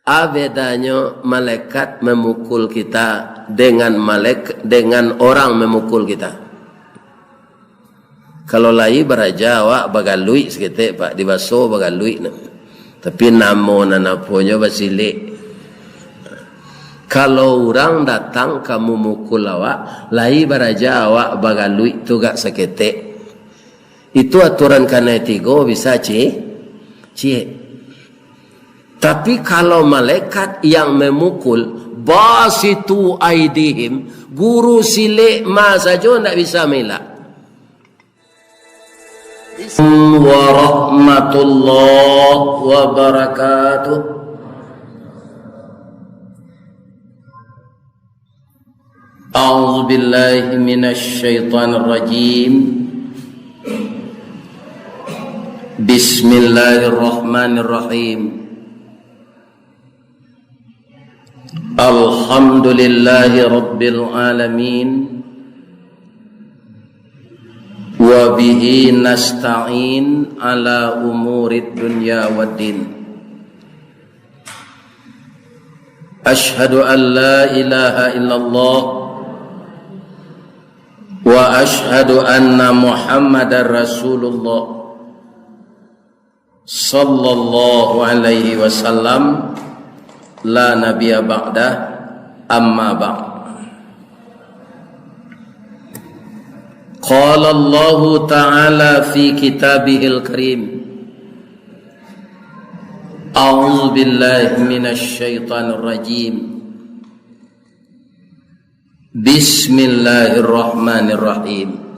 bedanya malaikat memukul kita dengan orang memukul kita. Kalau lai beraja awak bagalui seketik pak dibaso bagalui, tapi namo nanaponya basilik. Kalau orang datang kamu mukul awak, lai beraja awak bagalui tu gak seketik. Itu aturan kanetigo bisa cie. Tapi kalau malaikat yang memukul, basitu aidihim, guru silik ma saja tidak bisa melak. Warahmatullahi wabarakatuh. A'udzu billahi minasy syaithanir rajim. Bismillahirrahmanirrahim. Alhamdulillahi rabbil alamin. Wa bihi nasta'in ala umurid dunya waddin. Ashhadu an la ilaha illallah wa ashhadu anna Muhammadar Rasulullah sallallahu alaihi wasallam. La nabiyya ba'dah, amma ba'd. Qala Allah ta'ala fi kitabihil karim. A'udzu billahi minasy syaithanir rajim. Bismillahirrahmanirrahim.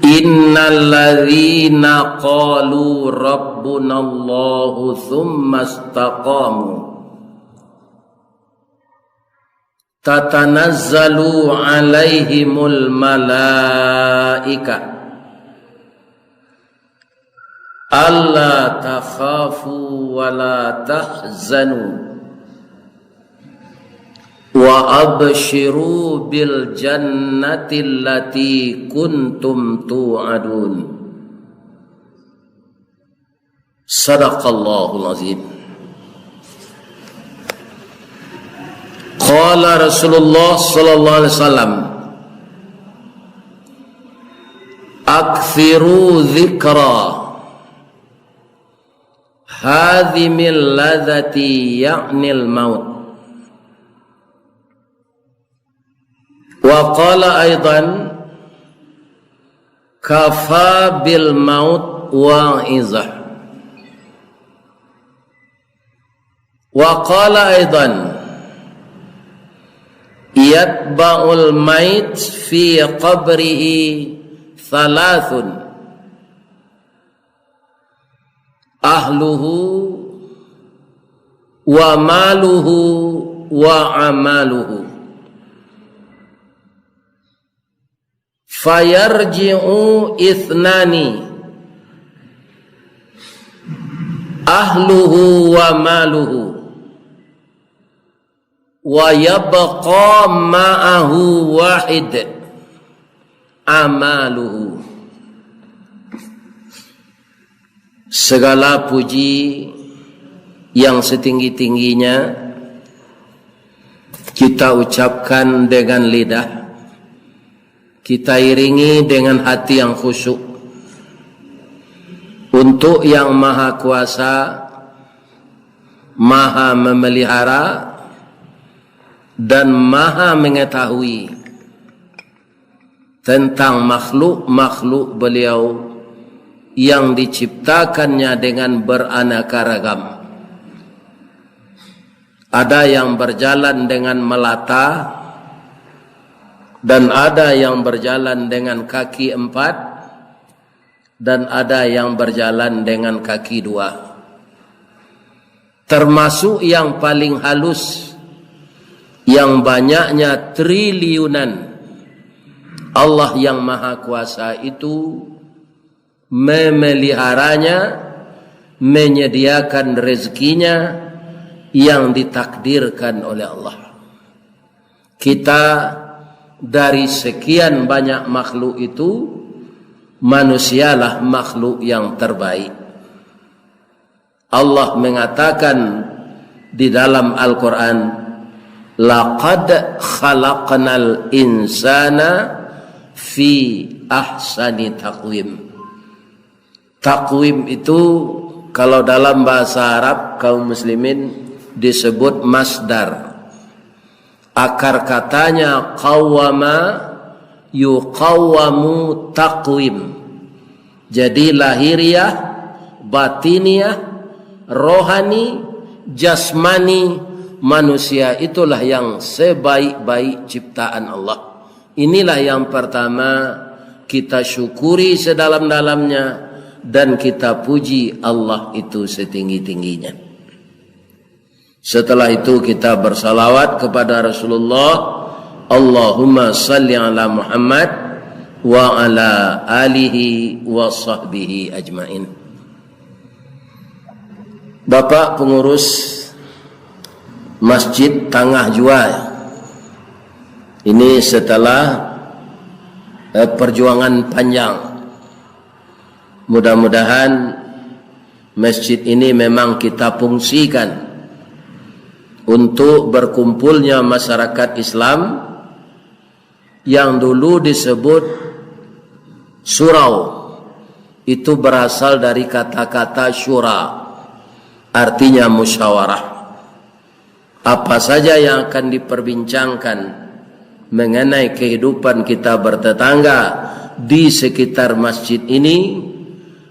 Innal ladzina qalu rabbunallahu tsumma istaqamu tatanazzalu alaihimul malaika alla takhafu wa la tahzanu wa abshiru bil jannati allati kuntum tu'adun. Sadaqallahul azim. Qala Rasulullah sallallahu alaihi wasallam, akthiru dzikra hadhimil ladzati ya'nil maut. Wa qala aidan kafa bil maut wa'izah. Wa qala aidan yatba'ul mait fi qabrihi thalathun ahluhu wa maluhu wa amaluhu fayarji'u ithnani ahluhu wa maluhu wa yabqa ma'ahu wahid amaluhu. Segala puji yang setinggi-tingginya kita ucapkan dengan lidah, kita iringi dengan hati yang khusyuk untuk yang maha kuasa, maha memelihara dan maha mengetahui tentang makhluk-makhluk beliau yang diciptakannya dengan beraneka ragam. Ada yang berjalan dengan melata dan ada yang berjalan dengan kaki 4 dan ada yang berjalan dengan kaki 2. Termasuk yang paling halus, yang banyaknya triliunan, Allah yang maha kuasa itu memeliharanya, menyediakan rezekinya yang ditakdirkan oleh Allah. Kita dari sekian banyak makhluk itu, manusialah makhluk yang terbaik. Allah mengatakan di dalam Al-Quran, laqad khalaqnal insana fi ahsani taqwim. Taqwim itu kalau dalam bahasa Arab kaum muslimin disebut masdar. Akar katanya qawwama yuqawwamu taqwim. Jadi lahiriah, batiniah, rohani, jasmani manusia itulah yang sebaik-baik ciptaan Allah. Inilah yang pertama kita syukuri sedalam-dalamnya dan kita puji Allah itu setinggi-tingginya. Setelah itu kita bersalawat kepada Rasulullah, Allahumma salli ala Muhammad wa ala alihi wa sahbihi ajmain. Bapak pengurus Masjid Tangah Jua, ini setelah perjuangan panjang, mudah-mudahan masjid ini memang kita fungsikan untuk berkumpulnya masyarakat Islam yang dulu disebut surau. Itu berasal dari kata-kata syura, artinya musyawarah. Apa saja yang akan diperbincangkan mengenai kehidupan kita bertetangga di sekitar masjid ini,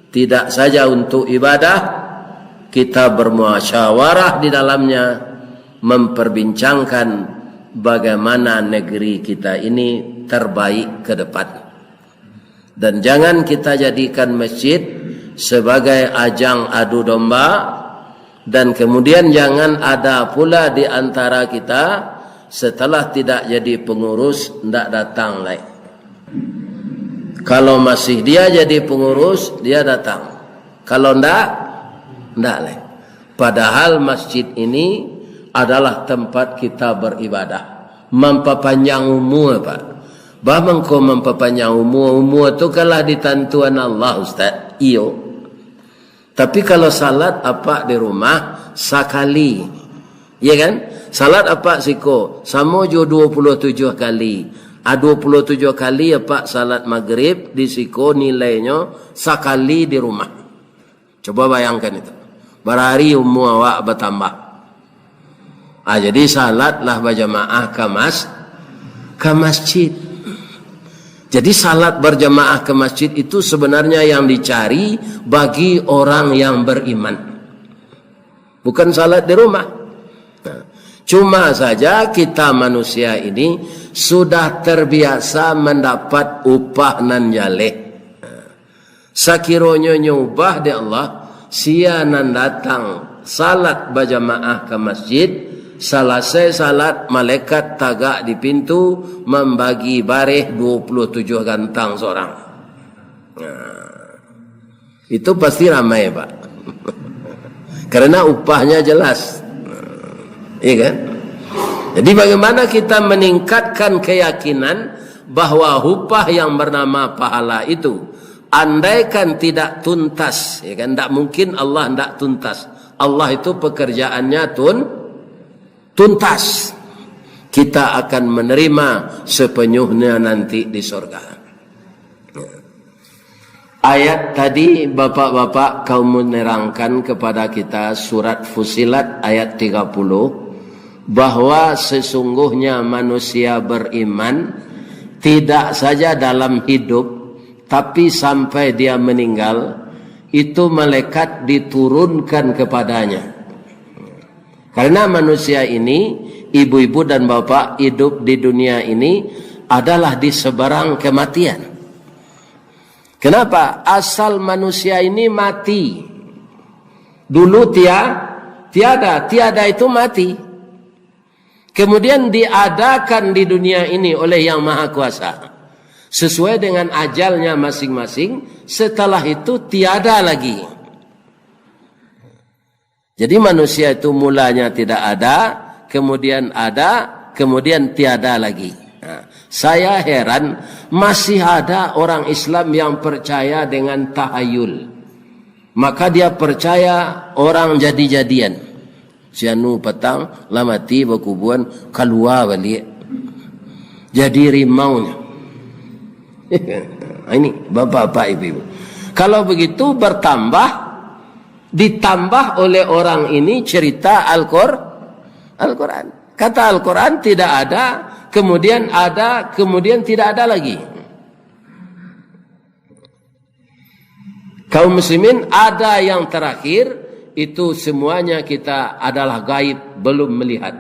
tidak saja untuk ibadah, kita bermusyawarah di dalamnya, memperbincangkan bagaimana negeri kita ini terbaik ke depan. Dan jangan kita jadikan masjid sebagai ajang adu domba, dan kemudian jangan ada pula di antara kita setelah tidak jadi pengurus tidak datang lagi. Kalau masih dia jadi pengurus, dia datang. Kalau tidak lagi. Padahal masjid ini adalah tempat kita beribadah. Memperpanjang umur, Pak. Bahkan kau memperpanjang umur itu kalah ditentuan Allah, Ustaz. Iyo. Tapi kalau salat apa di rumah sekali. Ya kan? Salat apa siko? Sama jo 27 kali. 27 kali apa salat maghrib di siko nilainya sekali di rumah. Coba bayangkan itu. Berhari umur awak bertambah. Jadi salatlah berjamaah ke masjid. Jadi salat berjamaah ke masjid itu sebenarnya yang dicari bagi orang yang beriman. Bukan salat di rumah. Cuma saja kita manusia ini sudah terbiasa mendapat upah nan jaleh. Sakironyo nyubah di Allah, sia nan datang salat berjamaah ke masjid, selesai salat malaikat tagak di pintu membagi bareh 27 gantang seorang. Itu pasti ramai, Pak. Karena upahnya jelas. Iya kan? Jadi bagaimana kita meningkatkan keyakinan bahwa upah yang bernama pahala itu, andaikan tidak tuntas, ya kan? Tidak mungkin Allah tidak tuntas. Allah itu pekerjaannya tuntas. Kita akan menerima sepenuhnya nanti di surga. Ayat tadi bapak-bapak kaum menerangkan kepada kita surat Fusilat ayat 30 bahwa sesungguhnya manusia beriman tidak saja dalam hidup, tapi sampai dia meninggal itu malaikat diturunkan kepadanya. Karena manusia ini, ibu-ibu dan bapak, hidup di dunia ini adalah di seberang kematian. Kenapa? Asal manusia ini mati. Dulu tiada itu mati. Kemudian diadakan di dunia ini oleh Yang Maha Kuasa sesuai dengan ajalnya masing-masing. Setelah itu tiada lagi. Jadi manusia itu mulanya tidak ada, kemudian ada, kemudian tiada lagi. Saya heran masih ada orang Islam yang percaya dengan tahayul. maka dia percaya orang jadi-jadian. Sianu petang lamati berkubuan keluar balik jadi rimaunya. Ini bapak-bapak ibu-ibu. Kalau begitu ditambah oleh orang ini cerita Al-Quran. Kata Al-Quran tidak ada, kemudian ada, kemudian tidak ada lagi. Kaum muslimin ada yang terakhir. Itu semuanya kita adalah gaib, belum melihat.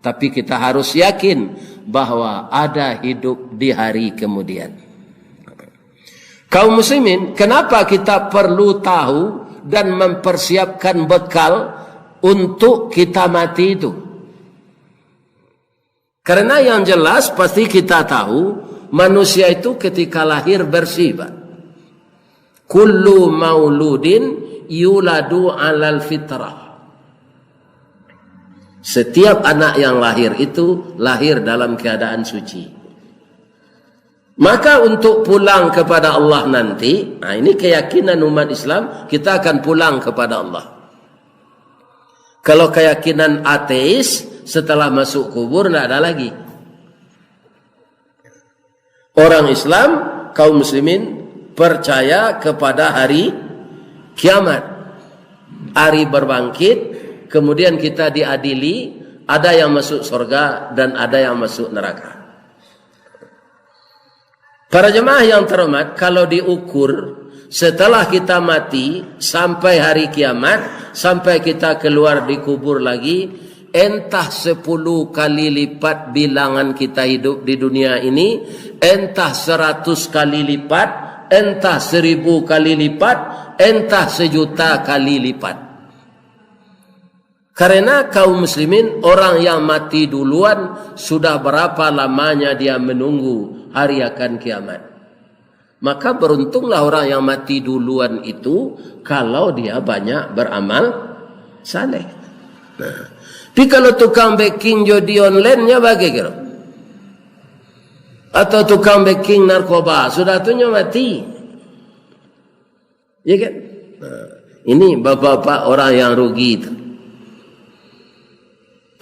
Tapi kita harus yakin bahwa ada hidup di hari kemudian. Kaum muslimin, kenapa kita perlu tahu dan mempersiapkan bekal untuk kita mati itu? Karena yang jelas pasti kita tahu manusia itu ketika lahir bersih. Kullu mauludin yuladu alal fitrah. Setiap anak yang lahir itu lahir dalam keadaan suci. Maka untuk pulang kepada Allah nanti, nah ini keyakinan umat Islam, kita akan pulang kepada Allah. Kalau keyakinan ateis, setelah masuk kubur tidak ada lagi. Orang Islam, kaum muslimin percaya kepada hari kiamat, hari berbangkit, kemudian kita diadili, ada yang masuk surga dan ada yang masuk neraka. Para jemaah yang terhormat, kalau diukur setelah kita mati sampai hari kiamat, sampai kita keluar di kubur lagi, entah 10 kali lipat bilangan kita hidup di dunia ini, entah 100 kali lipat, entah 1000 kali lipat, entah 1.000.000 kali lipat. Karena kaum muslimin, orang yang mati duluan sudah berapa lamanya dia menunggu hari akan kiamat. Maka beruntunglah orang yang mati duluan itu kalau dia banyak beramal saleh. Nah, tapi kalau tukang backing judi online-nya bagaimana? Atau tukang backing narkoba, sudah tuhnya mati. Ya kan? Nah, ini bapak-bapak orang yang rugi itu.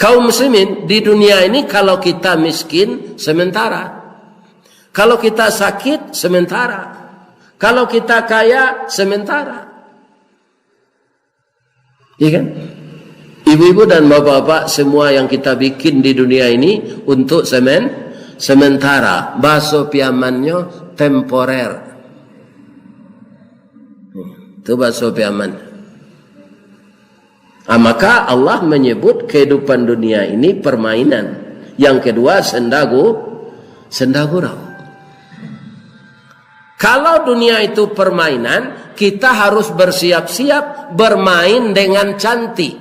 Kaum muslimin di dunia ini, kalau kita miskin sementara, kalau kita sakit sementara, kalau kita kaya sementara. Ya kan? Ibu-ibu dan bapak-bapak, semua yang kita bikin di dunia ini untuk sementara. Bahasa piamannya temporer. Itu bahasa piaman. Maka Allah menyebut kehidupan dunia ini permainan. Yang kedua sendagurau. Kalau dunia itu permainan, kita harus bersiap-siap bermain dengan cantik,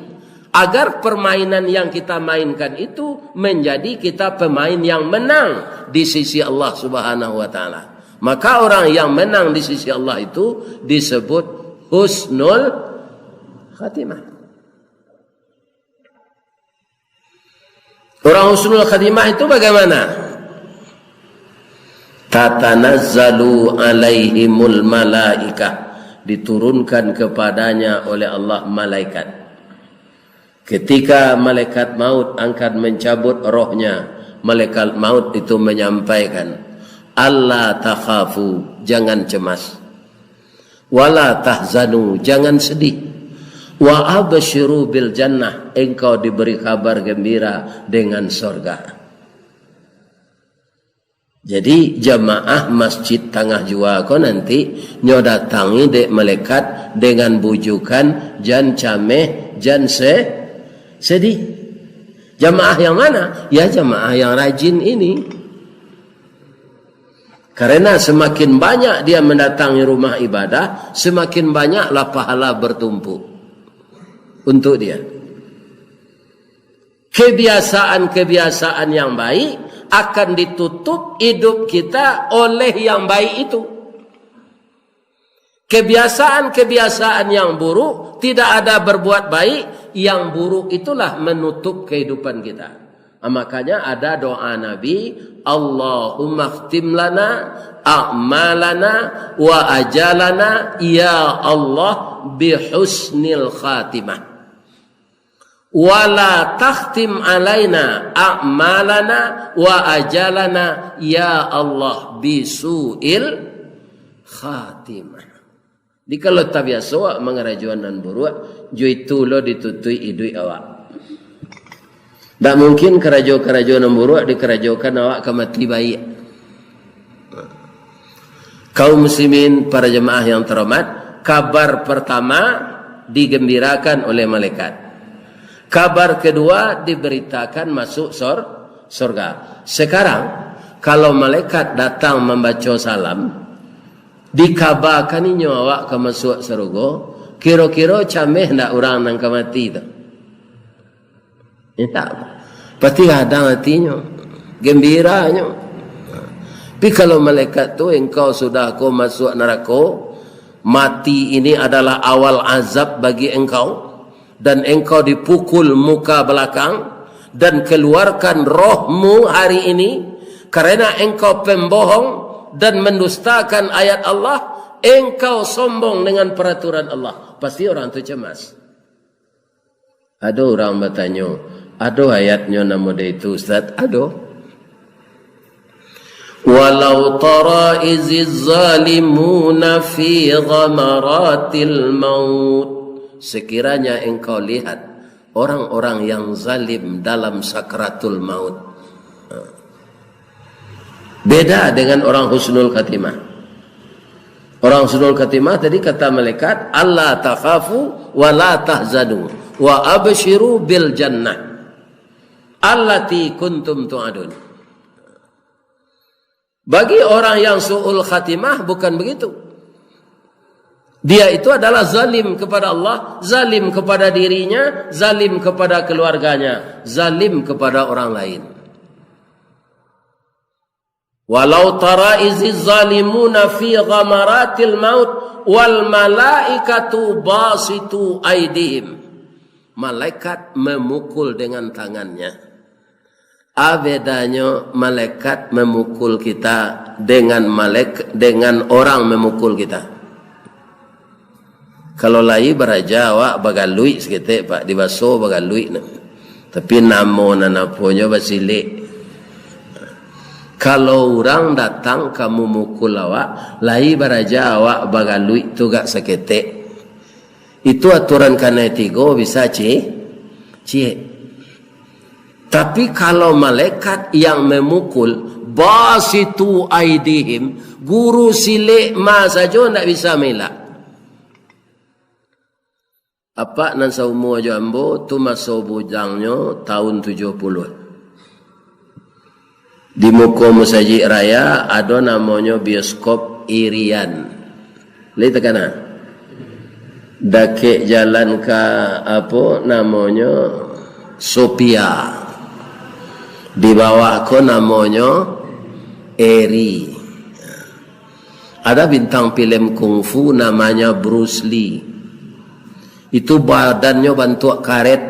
agar permainan yang kita mainkan itu menjadi kita pemain yang menang di sisi Allah Subhanahu wa taala. Maka orang yang menang di sisi Allah itu disebut husnul khatimah. Orang husnul khatimah itu bagaimana? Tatanazzalu alaihimul malaikah, diturunkan kepadanya oleh Allah malaikat. Ketika malaikat maut akan mencabut rohnya, malaikat maut itu menyampaikan, Allah takhafu, jangan cemas, wala tahzanu, jangan sedih, wa abshiru bil jannah, engkau diberi kabar gembira dengan surga. Jadi jamaah masjid Tangah Jua ko nanti nyodatangi dek malaikat dengan bujukan jan cameh jan sedih. Jamaah yang mana? Ya jamaah yang rajin ini. Karena semakin banyak dia mendatangi rumah ibadah, semakin banyaklah pahala bertumpuk untuk dia. Kebiasaan-kebiasaan yang baik akan ditutup hidup kita oleh yang baik itu. Kebiasaan-kebiasaan yang buruk, tidak ada berbuat baik, yang buruk itulah menutup kehidupan kita. Makanya ada doa Nabi, Allahumma khtim lana a'malana wa ajalana ya Allah bihusnil khatimah. Wala takhtim alaina a'malana wa ajalana ya Allah bisu'il khatimah. Di kalau tak biasa awak mengerajuan dan buruk, jui tu lo ditutui idui awak. Tak mungkin kerajuan dan buruk dikerajukan awak ke mati baik. Kaum muslimin, para jemaah yang terhormat, kabar pertama digembirakan oleh malaikat. Kabar kedua diberitakan masuk surga. Sekarang kalau malaikat datang membaca salam, dikabarkan ini awak ke masuk surga, kira-kira cameh ndak orang nang mati tu. Tak. Pasti ada hatinya, gembiranya. Tapi kalau malaikat tu engkau sudah kau masuk neraka, mati ini adalah awal azab bagi engkau, dan engkau dipukul muka belakang dan keluarkan rohmu hari ini karena engkau pembohong dan mendustakan ayat Allah, engkau sombong dengan peraturan Allah. Pasti orang tu cemas. Ada orang bertanya, ada ayatnya nama dia itu Ustaz? Ada. Walau tara iziz zalimuna fi ghamaratil maut. Sekiranya engkau lihat orang-orang yang zalim dalam sakratul maut. Beda dengan orang husnul khatimah. Orang husnul khatimah tadi kata malaikat, Allah takhafu wa la tahzanu wa abshiru bil jannah allati kuntum tu'adun. Bagi orang yang su'ul khatimah bukan begitu. Dia itu adalah zalim kepada Allah, zalim kepada dirinya, zalim kepada keluarganya, zalim kepada orang lain. Walau tara iziz zalimuna fi ghamaratil maut wal malaikatu basitu aidihim. Malaikat memukul dengan tangannya. Bedanya malaikat memukul kita dengan orang memukul kita. Kalau lai beraja awak bagalui seketik pak dibaso bagalui na. Tapi namo nanaponya basilik. Kalau orang datang kamu mukul awak, lai beraja awak bagalui tu gak seketik. Itu aturan kanetigo bisa cie. Tapi kalau malaikat yang memukul, basitu aidihim, guru silik ma saja tak bisa melak. Apa nan saumu jambo tu masa bujangnya tahun 70. Di muka Masjid Raya ada namanya bioskop Irian. Lihat kan? Dakik jalan ke apa namanya Sophia. Di bawah ko namanya Eri. Ada bintang film kungfu namanya Bruce Lee. Itu badannya bantuak karet.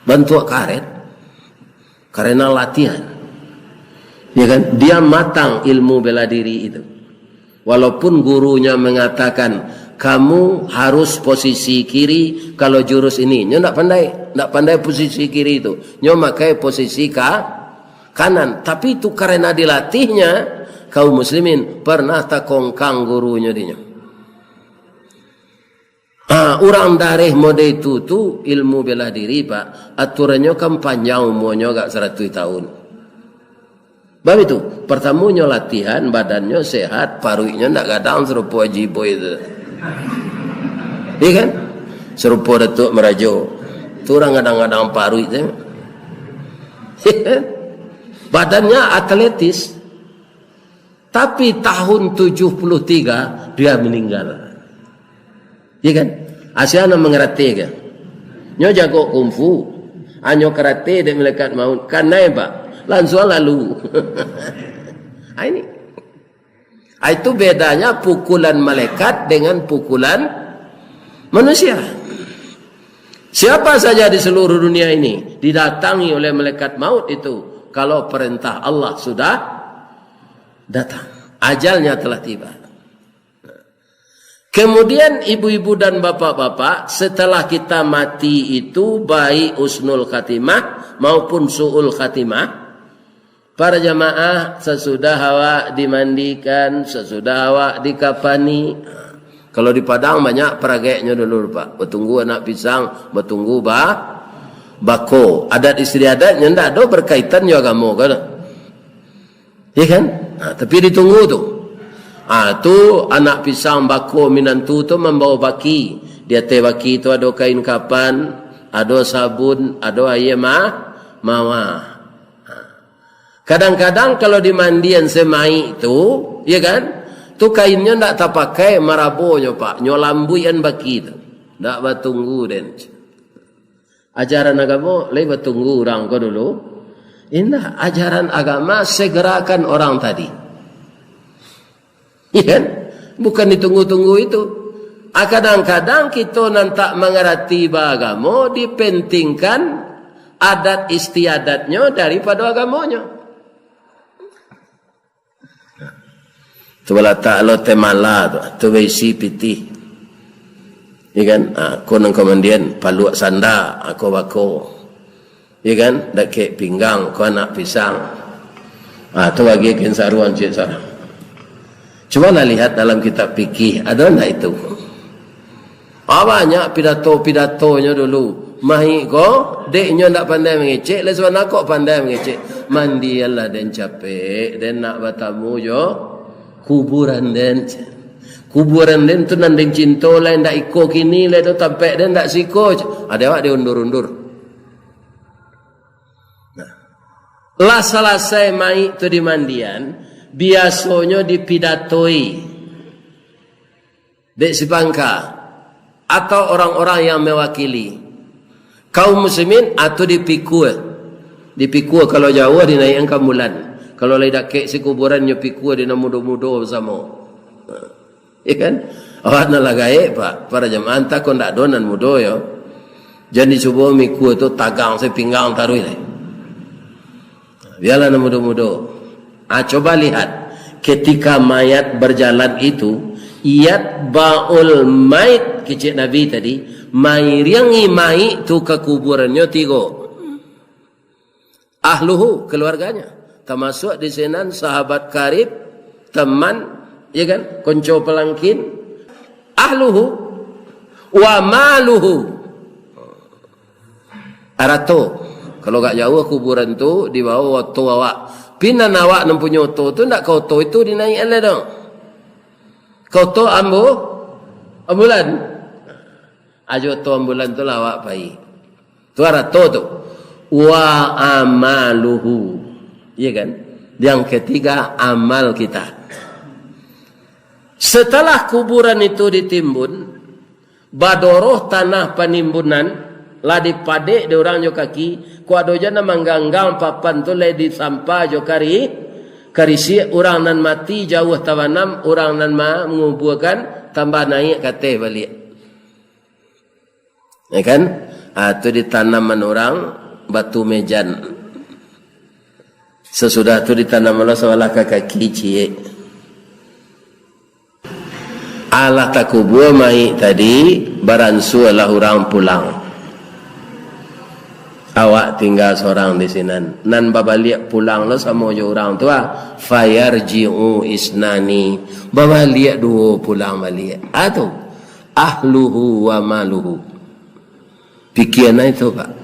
Bantuak karet. Karena latihan. Ya kan? Dia matang ilmu bela diri itu. Walaupun gurunya mengatakan kamu harus posisi kiri kalau jurus ini. Nyo tak pandai posisi kiri itu. Nyo makai posisi kanan. Tapi itu karena dilatihnya kaum muslimin pernah takongkang gurunya dinya. Orang dareh mode itu tu ilmu bela diri pak. Aturannya kan panjang umurnya gak 100 tahun. Bab itu pertamanya latihan badannya sehat, paruinya ndak gadang serupa jibo itu. Iya kan? Serupa Datuk Merajo. Tu orang kadang-kadang paru itu. Badannya atletis. Tapi tahun 73 dia meninggal. Iya kan? Asyana mengerti kan? Nyo jago kungfu. Anyo karate dia melekat maut. Karena pak langsung lalu. Ini. Itu bedanya pukulan malaikat dengan pukulan manusia. Siapa saja di seluruh dunia ini didatangi oleh malaikat maut itu kalau perintah Allah sudah datang, ajalnya telah tiba. Kemudian ibu-ibu dan bapak-bapak, setelah kita mati itu baik usnul khatimah maupun su'ul khatimah, para jamaah sesudah awak dimandikan, sesudah awak dikafani. Kalau di Padang banyak perageknya dulu Pak. Bertunggu anak pisang, bertunggu bako. Adat istiadatnya ndak ada berkaitan dengan agama kan. Ya kan? Nah, tapi ditunggu tu. Tu anak pisang bako minantu tu membawa baki. Dia teh baki tu ada kain kapan, ada sabun, ada air mawar. Kadang-kadang kalau di mandian semai tu, ya kan? Tu kainnya ndak terpakai marabonya Pak, nyolambuian baki tu. Ndak bertunggu den. Ajaran agama lei bertunggu orang ko dulu. Indah ajaran agama segerakan orang tadi. Ya kan? Bukan ditunggu-tunggu itu. Kadang-kadang kita nanti mengerti agama dipentingkan adat istiadatnya daripada agamanya. Tu bala ta'ala temala tu besi piti. Ya kan? Aku nang kemudian paluak sanda aku bako. Ya kan? Dak ke pinggang ko anak pisang. Tu bagi kin saruan cik sarang. Cuba nak lihat dalam kitab fikih ada enggak itu? Banyak pidato-pidatonya dulu. Mahi ko deknya ndak pandai mengecek, le sebab nak pandai mengecek. Mandi Allah dan capek dan nak bertamu jo kuburan den tu nanding cinta lain ndak iko kini le do tampek den ndak siko. Ada awak dia undur-undur. Nah. Lah selesai mai tu di mandian, biasanya dipidatoi dek sipangka atau orang-orang yang mewakili kaum muslimin atau dipikul kalau jauh dinaikkan kamulan. Kalau lagi dak kek si kuburannya pikul dina mudo-mudo bersama. Ya kan? Awak nak lagai Pak, para jemaah tak kon dak donan mudo yo. Jadi cuba mikul tu tagang saya pinggang taruh ni. Biarlah na mudo-mudo. Coba lihat ketika mayat berjalan itu, iat baul mayit kecik Nabi tadi, mai riangi mai tu ke kuburannya tiga. Ahluhu keluarganya. Termasuk di senan sahabat karib, teman, ya kan, konco pelangkin, ahluhu wa maluhu. Arato, kalau gak jauh kuburan tu di bawah oto awak. Pinan awak mempunyai oto tu ndak kau oto itu dinaikkan lah dong. Kau oto ambulan. Ajo oto ambulan tu lawak pai. Tu arato tu. Wa amaluhu. Iya kan? Yang ketiga amal kita. Setelah kuburan itu ditimbun, badoroh tanah penimbunan lah dipadek di orang jo kaki, ku ado jana mangganggang papan tu le di sampah jo karisi orang nan mati jauh tawanam, orang nan menguburkan tambah naik kate balik. Ya kan? Tu ditanaman orang batu mejan. Sesudah tu ditanam Allah seolah kaki cie. Allah tak kubur mai tadi baransu lah orang pulang. Awak tinggal seorang di sini. Nan babalik pulang lo sama je orang tu fayarji'u isnani. Babalik dua pulang balik. Atau ahluhu wa maluhu. Pikiran itu Pak.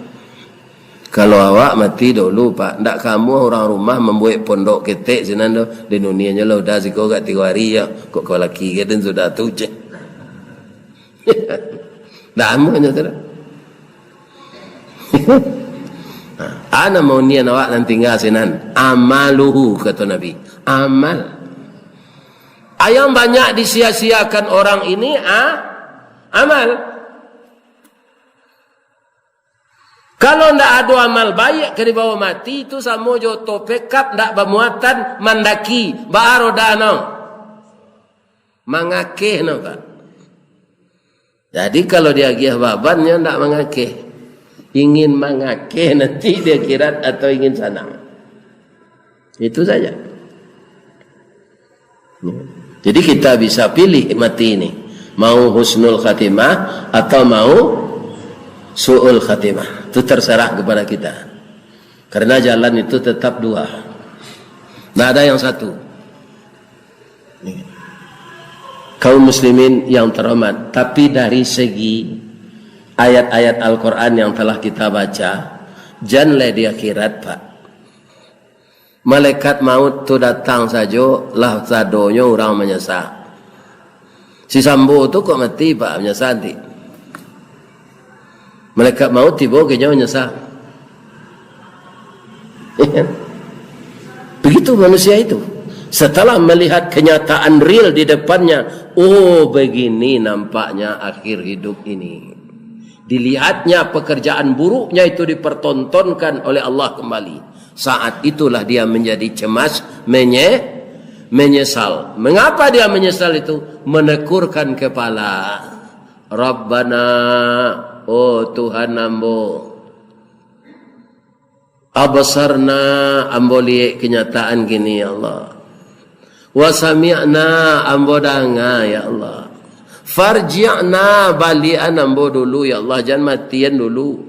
Kalau awak mati dulu Pak, ndak kamu orang rumah membuat pondok ketek sinan do di dunianya lo dah siko gak 3 hari ya. Kok kau laki dan sudah tu je. Ndak amunya tu. Ana mau nian awak nan tinggal sinan. Amaluhu kata Nabi. Amal. Ayam banyak disia-siakan orang ini amal. Kalau ndak ada amal baik ke bawah mati itu sama jo topekap ndak bermuatan mandaki baarodano mangakeh no Pak. Jadi kalau dia agih babannya tidak mengakeh. Ingin mengakeh nanti dia akhirat atau ingin senang. Itu saja. Jadi kita bisa pilih mati ini. Mau husnul khatimah atau mau su'ul khatimah. Itu terserah kepada kita. Karena jalan itu tetap dua. Tidak ada yang satu. Kaum muslimin yang terhormat, tapi dari segi ayat-ayat Al-Quran yang telah kita baca, janganlah di akhirat, Pak. Malaikat maut tu datang saja, lah sadonya orang menyesal. Si Sambo tu kok mati, Pak, menyesal nanti. Malaikat maut tiba kayaknya menyesal. Begitu manusia itu. Setelah melihat kenyataan real di depannya, oh begini nampaknya akhir hidup ini. Dilihatnya pekerjaan buruknya itu dipertontonkan oleh Allah kembali. Saat itulah dia menjadi cemas, menyesal. Mengapa dia menyesal itu? Menekurkan kepala. Rabbana, oh Tuhan ambo, abasarna, ambo lihat kenyataan gini ya Allah. Wa sami'na, ambo danga ya Allah. Farji'na, balian ambo dulu ya Allah, jangan matian dulu.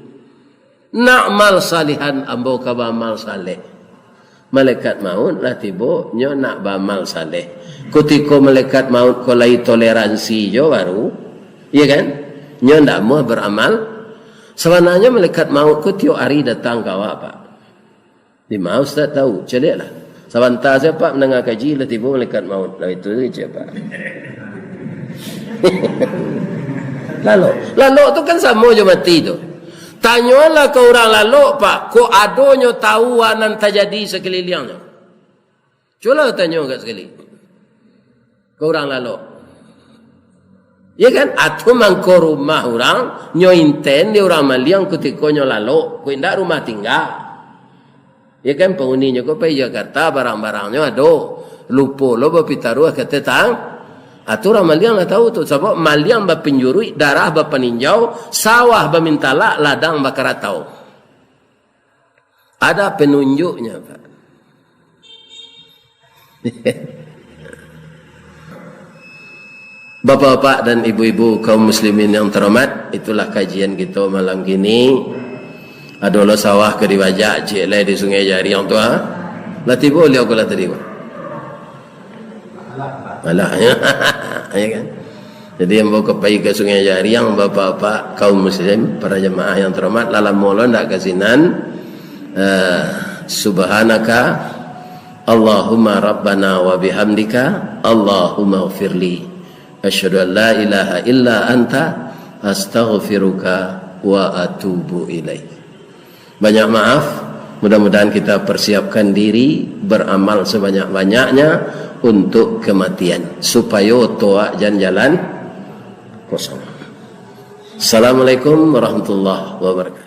Na'mal salihan, ambo ka bamal saleh. Malaikat maut lah tiba nyo nak bamal saleh. Ketika malaikat maut kolai toleransi jo baru, iya kan? Nyo ndak mau beramal. Sebenarnya malaikat maut ku tiap hari datang ke awak, Pak. Di mau Ustaz tahu, celiklah. Sebentar saya Pak mendengar kaji lah tiba malaikat maut. Lah itu saja Pak. Lalu tu kan sama je mati tu. Tanyalah ke orang lalu Pak, kok adonyo tahuan terjadi sekelilingnya. Cuba tanya kat sekali. Ke orang lalu. Ya kan? Atau mangko rumah orang, nyo inten di orang maliang ketika nyo lalu, ku indak rumah tinggal. Ya kan penghuninya kau pergi Jakarta barang-barangnya ada lupa lo bapitaruh kata tang atau orang maliang lah tahu tu sebab maliang bapinjurui darah bapaninjau sawah bamintala ladang bakaratau ada penunjuknya Pak. Bapak-bapak dan ibu-ibu kaum muslimin yang terhormat, itulah kajian kita malam ini. Adalah sawah ke dibajak cik lai di Sungai Jariang tu ha. Lah tiba boleh aku lah tadi. Alah ya. Ya kan. Jadi yang bawa pergi ke Sungai Jariang bapak-bapak kaum muslim para jemaah yang terhormat dalam mula ndak kasinan subhanaka Allahumma rabbana wa bihamdika Allahumma ighfirli asyhadu an la ilaha illa anta astaghfiruka wa atubu ilaik. Banyak maaf, mudah-mudahan kita persiapkan diri beramal sebanyak-banyaknya untuk kematian supaya toa jalan kosong. Assalamualaikum warahmatullahi wabarakatuh.